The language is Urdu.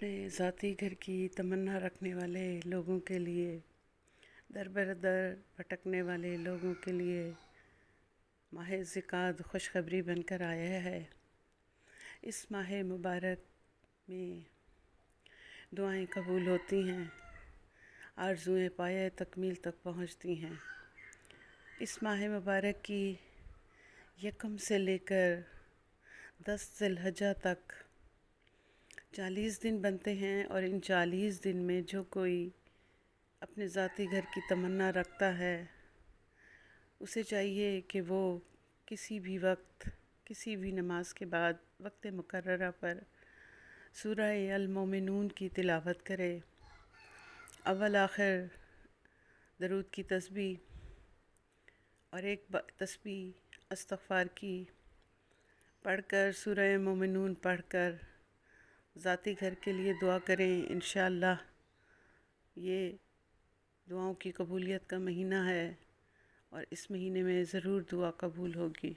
اپنے ذاتی گھر کی تمنا رکھنے والے لوگوں کے لیے، در بر در بھٹکنے والے لوگوں کے لیے ماہ ذکات خوشخبری بن کر آیا ہے۔ اس ماہ مبارک میں دعائیں قبول ہوتی ہیں، آرزوئیں پایۂ تکمیل تک پہنچتی ہیں۔ اس ماہ مبارک کی یکم سے لے کر 10 ذی الحجہ تک 40 دن بنتے ہیں، اور ان 40 دن میں جو کوئی اپنے ذاتی گھر کی تمنا رکھتا ہے اسے چاہیے کہ وہ کسی بھی وقت، کسی بھی نماز کے بعد وقت مقررہ پر سورہ المومنون کی تلاوت کرے، اول آخر درود کی تسبیح اور ایک تسبیح استغفار کی پڑھ کر، سورہ مومنون پڑھ کر ذاتی گھر کے لیے دعا کریں۔ انشاءاللہ یہ دعاؤں کی قبولیت کا مہینہ ہے اور اس مہینے میں ضرور دعا قبول ہوگی۔